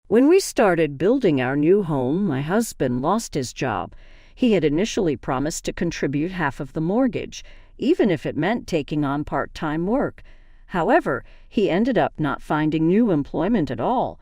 When we started building our new home, my husband lost his job. He had initially promised to contribute half of the mortgage, even if it meant taking on part-time work. However, he ended up not finding new employment at all.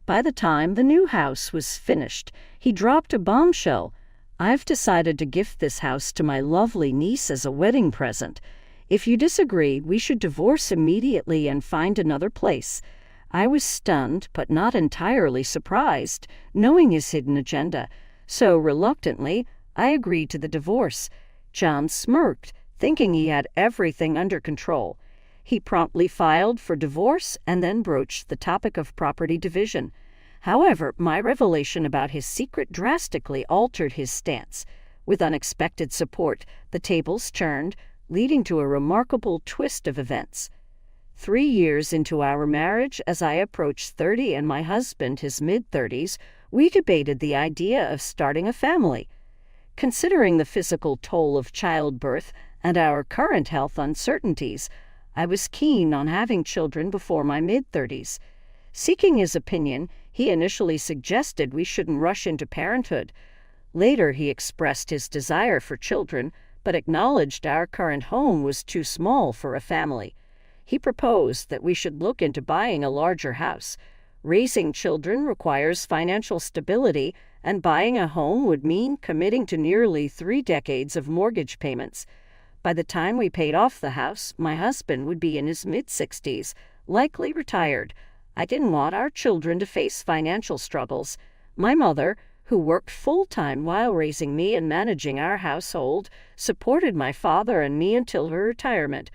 By the time the new house was finished, he dropped a bombshell. "I've decided to gift this house to my lovely niece as a wedding present. If you disagree, we should divorce immediately and find another place." I was stunned, but not entirely surprised, knowing his hidden agenda. So, reluctantly, I agreed to the divorce. John smirked, thinking he had everything under control. He promptly filed for divorce and then broached the topic of property division. However, my revelation about his secret drastically altered his stance. With unexpected support, the tables turned, leading to a remarkable twist of events. 3 years into our marriage, as I approached 30 and my husband his mid-30s, we debated the idea of starting a family. Considering the physical toll of childbirth and our current health uncertainties, I was keen on having children before my mid-30s. Seeking his opinion, he initially suggested we shouldn't rush into parenthood. Later, he expressed his desire for children, but acknowledged our current home was too small for a family. He proposed that we should look into buying a larger house. Raising children requires financial stability, and buying a home would mean committing to nearly 3 decades of mortgage payments. By the time we paid off the house, my husband would be in his mid-60s, likely retired. I didn't want our children to face financial struggles. My mother, who worked full-time while raising me and managing our household, supported my father and me until her retirement.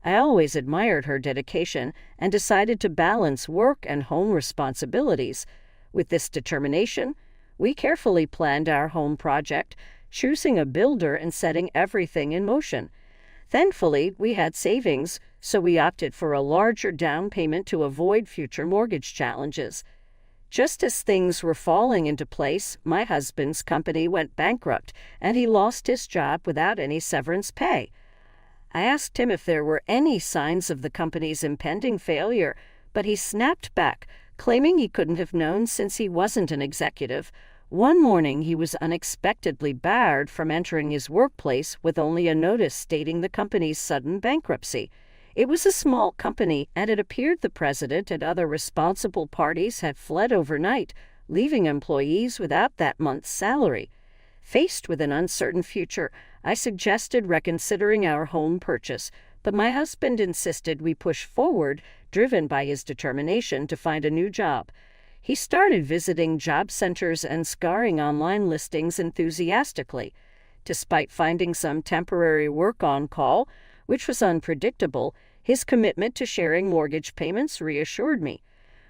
I always admired her dedication and decided to balance work and home responsibilities. With this determination, we carefully planned our home project, choosing a builder and setting everything in motion. Thankfully, we had savings, so we opted for a larger down payment to avoid future mortgage challenges. Just as things were falling into place, my husband's company went bankrupt, and he lost his job without any severance pay. I asked him if there were any signs of the company's impending failure, but he snapped back, claiming he couldn't have known since he wasn't an executive. One morning, he was unexpectedly barred from entering his workplace with only a notice stating the company's sudden bankruptcy. It was a small company, and it appeared the president and other responsible parties had fled overnight, leaving employees without that month's salary. Faced with an uncertain future, I suggested reconsidering our home purchase, but my husband insisted we push forward, driven by his determination to find a new job. He started visiting job centers and scouring online listings enthusiastically. Despite finding some temporary work on call, which was unpredictable, his commitment to sharing mortgage payments reassured me.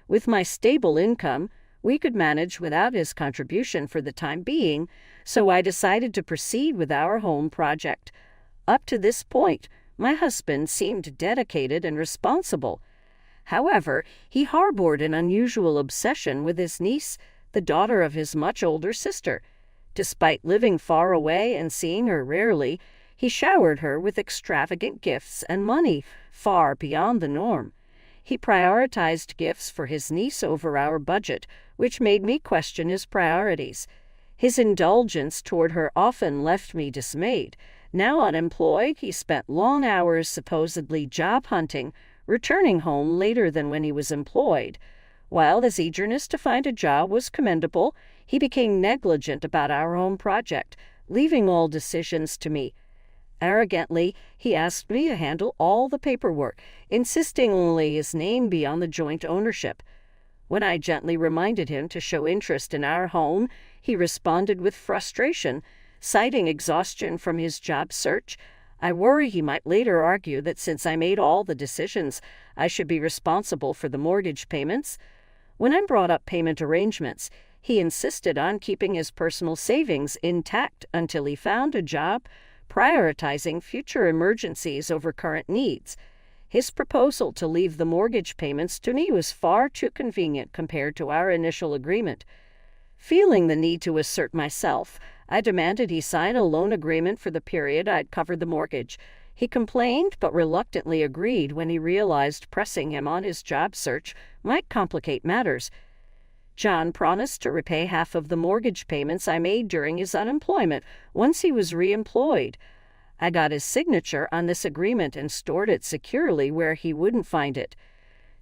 With my stable income, we could manage without his contribution for the time being, so I decided to proceed with our home project. Up to this point, my husband seemed dedicated and responsible. However, he harbored an unusual obsession with his niece, the daughter of his much older sister. Despite living far away and seeing her rarely, he showered her with extravagant gifts and money far beyond the norm. He prioritized gifts for his niece over our budget, which made me question his priorities. His indulgence toward her often left me dismayed. Now unemployed, he spent long hours supposedly job hunting, returning home later than when he was employed. While his eagerness to find a job was commendable, he became negligent about our home project, leaving all decisions to me. Arrogantly, he asked me to handle all the paperwork, insisting only his name be on the joint ownership. When I gently reminded him to show interest in our home, he responded with frustration, citing exhaustion from his job search. I worry he might later argue that since I made all the decisions, I should be responsible for the mortgage payments. When I brought up payment arrangements, he insisted on keeping his personal savings intact until he found a job, prioritizing future emergencies over current needs. His proposal to leave the mortgage payments to me was far too convenient compared to our initial agreement. Feeling the need to assert myself, I demanded he sign a loan agreement for the period I'd covered the mortgage. He complained but reluctantly agreed when he realized pressing him on his job search might complicate matters. John promised to repay half of the mortgage payments I made during his unemployment once he was reemployed. I got his signature on this agreement and stored it securely where he wouldn't find it.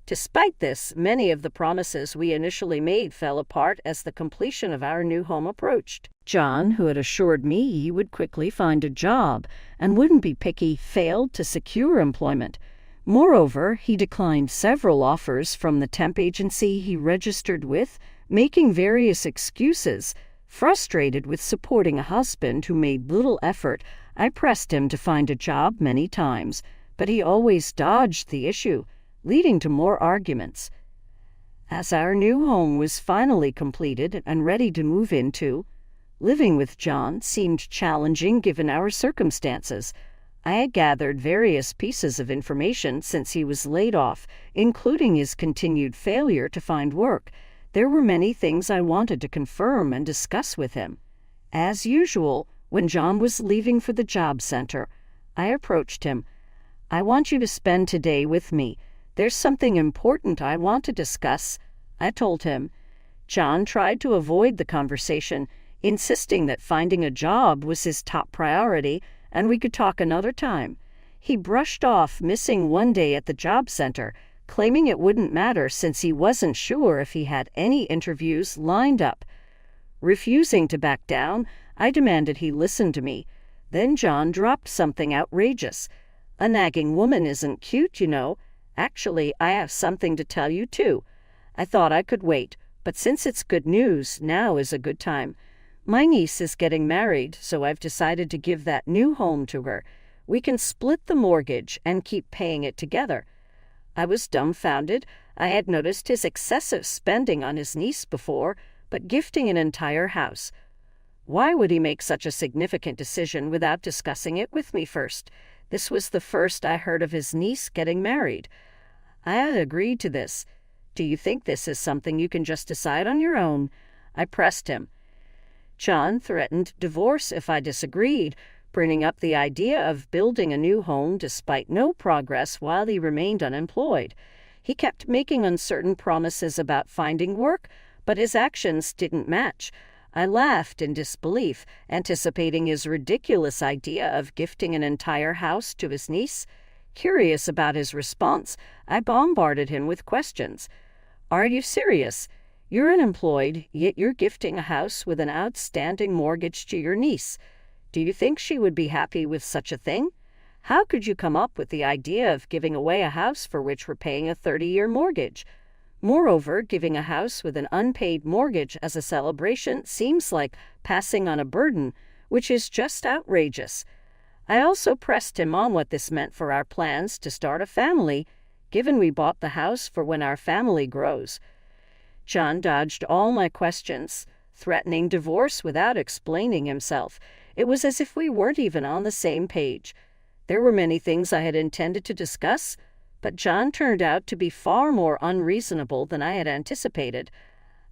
Despite this, many of the promises we initially made fell apart as the completion of our new home approached. John, who had assured me he would quickly find a job and wouldn't be picky, failed to secure employment. Moreover, he declined several offers from the temp agency he registered with, making various excuses. Frustrated with supporting a husband who made little effort, I pressed him to find a job many times, but he always dodged the issue, leading to more arguments. As our new home was finally completed and ready to move into, living with John seemed challenging given our circumstances. I had gathered various pieces of information since he was laid off, including his continued failure to find work. There were many things I wanted to confirm and discuss with him. As usual, when John was leaving for the job center, I approached him. "I want you to spend today with me. There's something important I want to discuss," I told him. John tried to avoid the conversation, insisting that finding a job was his top priority and we could talk another time. He brushed off missing one day at the job center, claiming it wouldn't matter since he wasn't sure if he had any interviews lined up. Refusing to back down, I demanded he listen to me. Then John dropped something outrageous. "A nagging woman isn't cute, you know. Actually, I have something to tell you, too." I thought I could wait, but since it's good news, now is a good time. My niece is getting married, so I've decided to give that new home to her. We can split the mortgage and keep paying it together. I was dumbfounded. I had noticed his excessive spending on his niece before, but gifting an entire house. Why would he make such a significant decision without discussing it with me first? This was the first I heard of his niece getting married. I had agreed to this. "Do you think this is something you can just decide on your own?" I pressed him. John threatened divorce if I disagreed, bringing up the idea of building a new home despite no progress while he remained unemployed. He kept making uncertain promises about finding work, but his actions didn't match. I laughed in disbelief, anticipating his ridiculous idea of gifting an entire house to his niece. Curious about his response, I bombarded him with questions. "Are you serious? You're unemployed, yet you're gifting a house with an outstanding mortgage to your niece. Do you think she would be happy with such a thing? How could you come up with the idea of giving away a house for which we're paying a 30-year mortgage? Moreover, giving a house with an unpaid mortgage as a celebration seems like passing on a burden, which is just outrageous." I also pressed him on what this meant for our plans to start a family, given we bought the house for when our family grows. John dodged all my questions, threatening divorce without explaining himself. It was as if we weren't even on the same page. There were many things I had intended to discuss, but John turned out to be far more unreasonable than I had anticipated.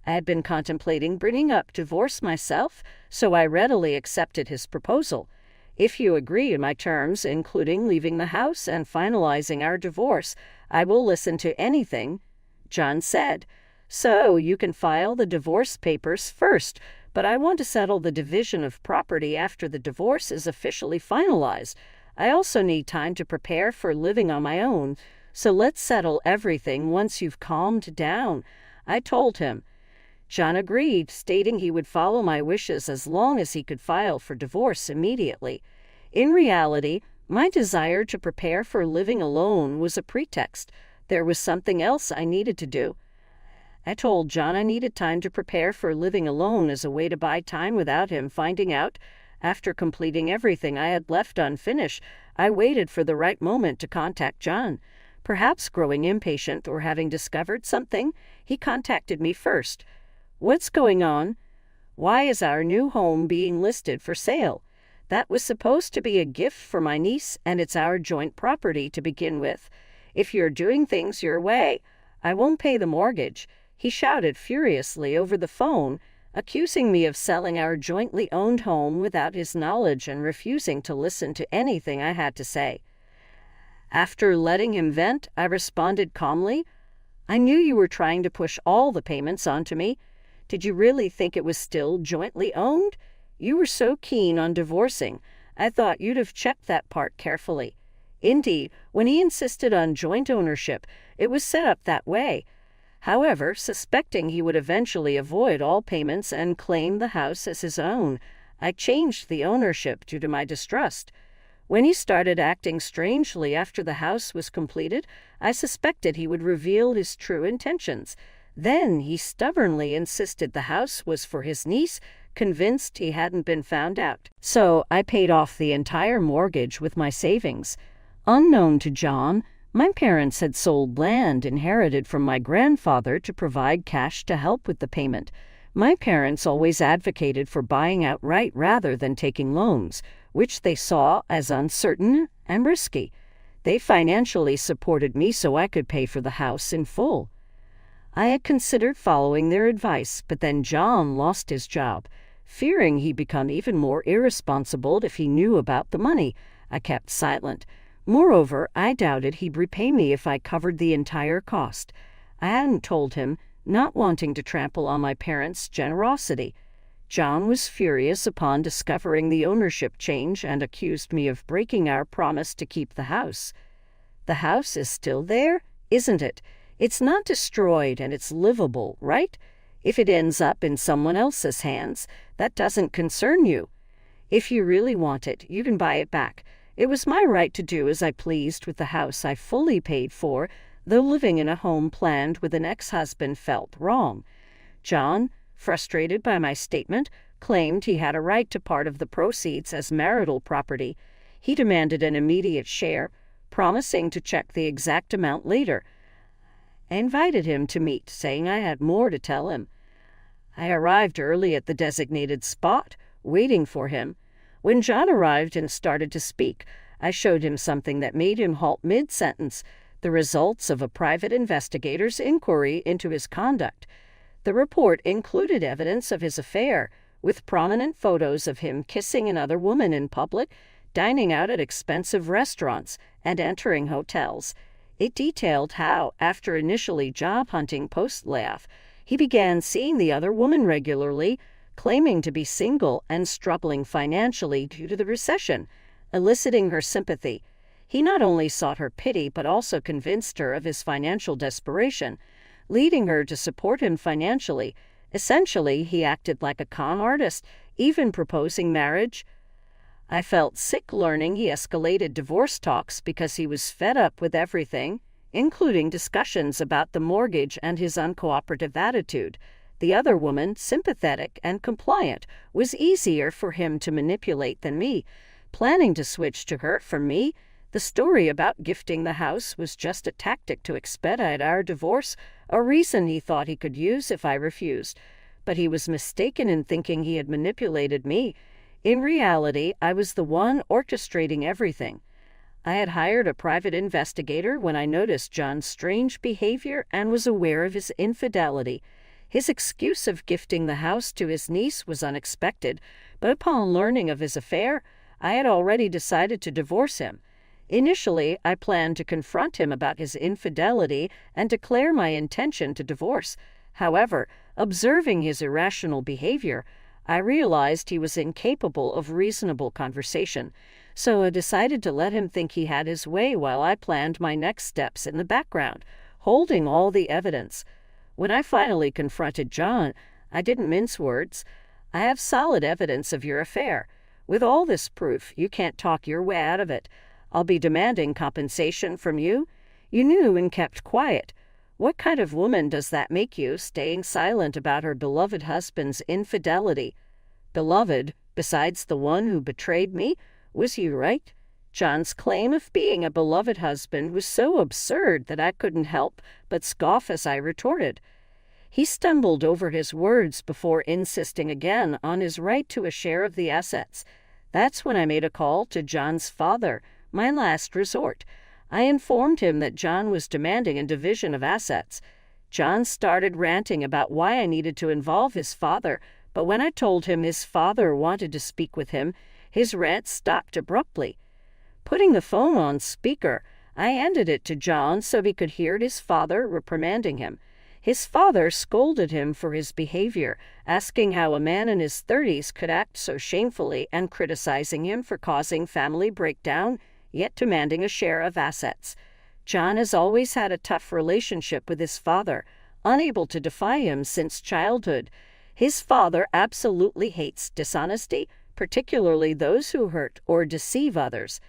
I had been contemplating bringing up divorce myself, so I readily accepted his proposal. "If you agree to my terms, including leaving the house and finalizing our divorce, I will listen to anything," John said. "So you can file the divorce papers first, but I want to settle the division of property after the divorce is officially finalized. I also need time to prepare for living on my own, so let's settle everything once you've calmed down," I told him. John agreed, stating he would follow my wishes as long as he could file for divorce immediately. In reality, my desire to prepare for living alone was a pretext. There was something else I needed to do. I told John I needed time to prepare for living alone as a way to buy time without him finding out. After completing everything I had left unfinished, I waited for the right moment to contact John. Perhaps growing impatient or having discovered something, he contacted me first. "What's going on? Why is our new home being listed for sale? That was supposed to be a gift for my niece, and it's our joint property to begin with. If you're doing things your way, I won't pay the mortgage," he shouted furiously over the phone, accusing me of selling our jointly owned home without his knowledge and refusing to listen to anything I had to say. After letting him vent, I responded calmly, "I knew you were trying to push all the payments onto me. Did you really think it was still jointly owned? You were so keen on divorcing. I thought you'd have checked that part carefully. Indeed, when he insisted on joint ownership, it was set up that way. However, suspecting he would eventually avoid all payments and claim the house as his own, I changed the ownership due to my distrust. When he started acting strangely after the house was completed, I suspected he would reveal his true intentions. Then he stubbornly insisted the house was for his niece, convinced he hadn't been found out. So I paid off the entire mortgage with my savings. Unknown to John, my parents had sold land inherited from my grandfather to provide cash to help with the payment. My parents always advocated for buying outright rather than taking loans, which they saw as uncertain and risky. They financially supported me so I could pay for the house in full. I had considered following their advice, but then John lost his job. Fearing he'd become even more irresponsible if he knew about the money, I kept silent. Moreover, I doubted he'd repay me if I covered the entire cost. I hadn't told him, not wanting to trample on my parents' generosity. John was furious upon discovering the ownership change and accused me of breaking our promise to keep the house. The house is still there, isn't it? It's not destroyed and it's livable, right? If it ends up in someone else's hands, that doesn't concern you. If you really want it, you can buy it back. It was my right to do as I pleased with the house I fully paid for, though living in a home planned with an ex-husband felt wrong. John, frustrated by my statement, claimed he had a right to part of the proceeds as marital property. He demanded an immediate share, promising to check the exact amount later. I invited him to meet, saying I had more to tell him. I arrived early at the designated spot, waiting for him. When John arrived and started to speak, I showed him something that made him halt mid-sentence, the results of a private investigator's inquiry into his conduct. The report included evidence of his affair, with prominent photos of him kissing another woman in public, dining out at expensive restaurants, and entering hotels. It detailed how, after initially job hunting post-layoff, he began seeing the other woman regularly, claiming to be single and struggling financially due to the recession, eliciting her sympathy. He not only sought her pity but also convinced her of his financial desperation, leading her to support him financially. Essentially, he acted like a con artist, even proposing marriage. I felt sick learning he escalated divorce talks because he was fed up with everything, including discussions about the mortgage and his uncooperative attitude. The other woman, sympathetic and compliant, was easier for him to manipulate than me. Planning to switch to her from me, the story about gifting the house was just a tactic to expedite our divorce, a reason he thought he could use if I refused. But he was mistaken in thinking he had manipulated me. In reality, I was the one orchestrating everything. I had hired a private investigator when I noticed John's strange behavior and was aware of his infidelity. His excuse of gifting the house to his niece was unexpected, but upon learning of his affair, I had already decided to divorce him. Initially, I planned to confront him about his infidelity and declare my intention to divorce. However, observing his irrational behavior, I realized he was incapable of reasonable conversation, so I decided to let him think he had his way while I planned my next steps in the background, holding all the evidence. When I finally confronted John, I didn't mince words. I have solid evidence of your affair. With all this proof, you can't talk your way out of it. I'll be demanding compensation from you. You knew and kept quiet. What kind of woman does that make you, staying silent about her beloved husband's infidelity? Beloved, besides the one who betrayed me? Was he right? John's claim of being a beloved husband was so absurd that I couldn't help but scoff as I retorted. He stumbled over his words before insisting again on his right to a share of the assets. That's when I made a call to John's father, my last resort. I informed him that John was demanding a division of assets. John started ranting about why I needed to involve his father, but when I told him his father wanted to speak with him, his rant stopped abruptly. Putting the phone on speaker, I handed it to John so he could hear his father reprimanding him. His father scolded him for his behavior, asking how a man in his 30s could act so shamefully and criticizing him for causing family breakdown, yet demanding a share of assets. John has always had a tough relationship with his father, unable to defy him since childhood. His father absolutely hates dishonesty, particularly those who hurt or deceive others.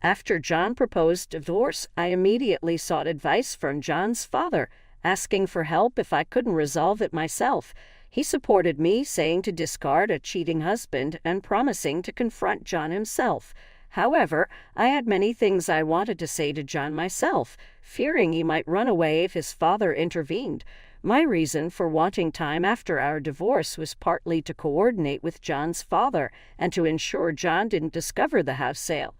After John proposed divorce, I immediately sought advice from John's father, asking for help if I couldn't resolve it myself. He supported me, saying to discard a cheating husband and promising to confront John himself. However, I had many things I wanted to say to John myself, fearing he might run away if his father intervened. My reason for wanting time after our divorce was partly to coordinate with John's father and to ensure John didn't discover the house sale.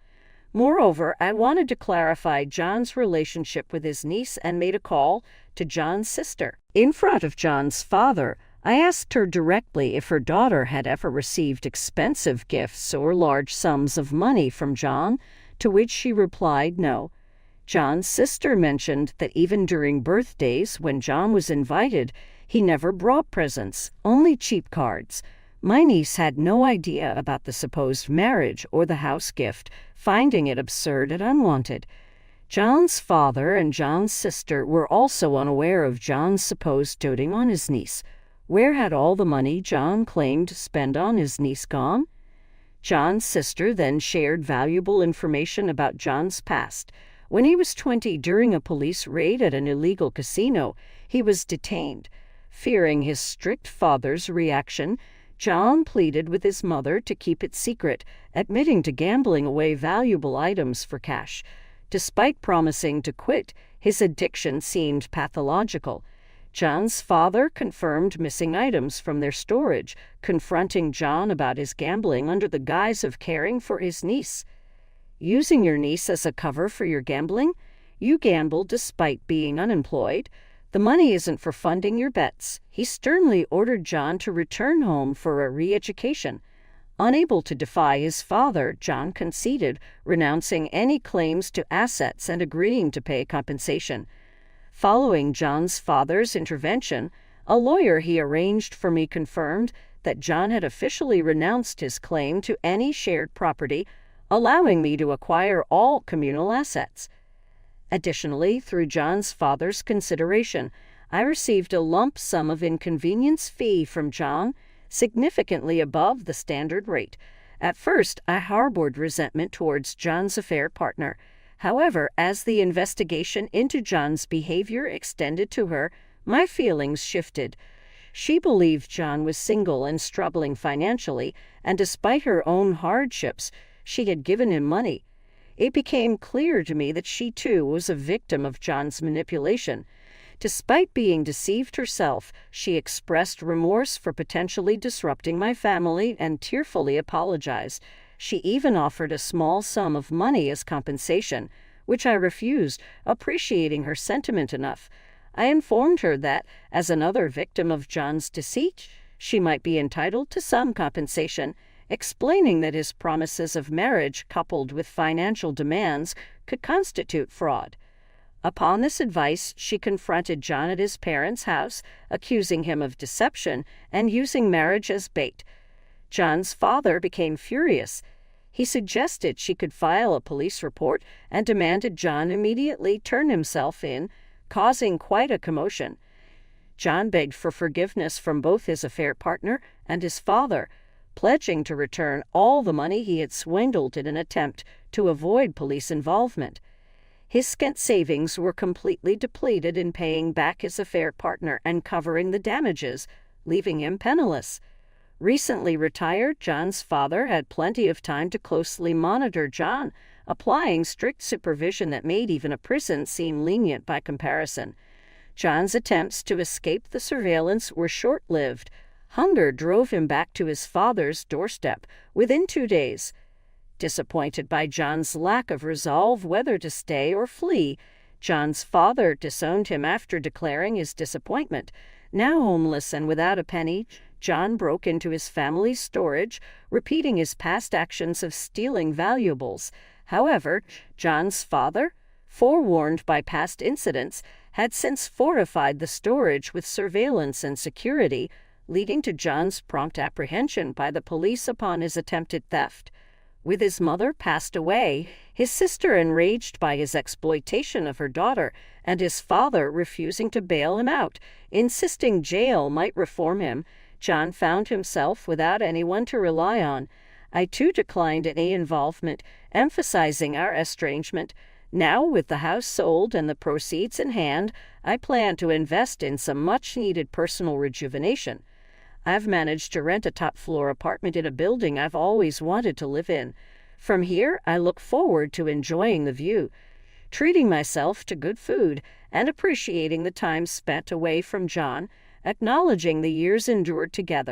Moreover, I wanted to clarify John's relationship with his niece and made a call to John's sister. In front of John's father, I asked her directly if her daughter had ever received expensive gifts or large sums of money from John, to which she replied no. John's sister mentioned that even during birthdays, when John was invited, he never brought presents, only cheap cards. My niece had no idea about the supposed marriage or the house gift, finding it absurd and unwanted. John's father and John's sister were also unaware of John's supposed doting on his niece. Where had all the money John claimed to spend on his niece gone? John's sister then shared valuable information about John's past. When he was 20 during a police raid at an illegal casino, he was detained. Fearing his strict father's reaction, John pleaded with his mother to keep it secret, admitting to gambling away valuable items for cash. Despite promising to quit, his addiction seemed pathological. John's father confirmed missing items from their storage, confronting John about his gambling under the guise of caring for his niece. Using your niece as a cover for your gambling? You gamble despite being unemployed. The money isn't for funding your bets. He sternly ordered John to return home for a re-education. Unable to defy his father, John conceded, renouncing any claims to assets and agreeing to pay compensation. Following John's father's intervention, a lawyer he arranged for me confirmed that John had officially renounced his claim to any shared property, allowing me to acquire all communal assets. Additionally, through John's father's consideration, I received a lump sum of inconvenience fee from John, significantly above the standard rate. At first, I harbored resentment towards John's affair partner. However, as the investigation into John's behavior extended to her, my feelings shifted. She believed John was single and struggling financially, and despite her own hardships, she had given him money. It became clear to me that she too was a victim of John's manipulation. Despite being deceived herself, she expressed remorse for potentially disrupting my family and tearfully apologized. She even offered a small sum of money as compensation, which I refused, appreciating her sentiment enough. I informed her that, as another victim of John's deceit, she might be entitled to some compensation, explaining that his promises of marriage coupled with financial demands could constitute fraud. Upon this advice, she confronted John at his parents' house, accusing him of deception and using marriage as bait. John's father became furious. He suggested she could file a police report and demanded John immediately turn himself in, causing quite a commotion. John begged for forgiveness from both his affair partner and his father, pledging to return all the money he had swindled in an attempt to avoid police involvement. His scant savings were completely depleted in paying back his affair partner and covering the damages, leaving him penniless. Recently retired, John's father had plenty of time to closely monitor John, applying strict supervision that made even a prison seem lenient by comparison. John's attempts to escape the surveillance were short-lived. Hunger drove him back to his father's doorstep within 2 days. Disappointed by John's lack of resolve whether to stay or flee, John's father disowned him after declaring his disappointment. Now homeless and without a penny, John broke into his family's storage, repeating his past actions of stealing valuables. However, John's father, forewarned by past incidents, had since fortified the storage with surveillance and security, leading to John's prompt apprehension by the police upon his attempted theft. With his mother passed away, his sister enraged by his exploitation of her daughter, and his father refusing to bail him out, insisting jail might reform him, John found himself without anyone to rely on. I too declined any involvement, emphasizing our estrangement. Now, with the house sold and the proceeds in hand, I plan to invest in some much-needed personal rejuvenation. I've managed to rent a top-floor apartment in a building I've always wanted to live in. From here, I look forward to enjoying the view, treating myself to good food, and appreciating the time spent away from John, acknowledging the years endured together.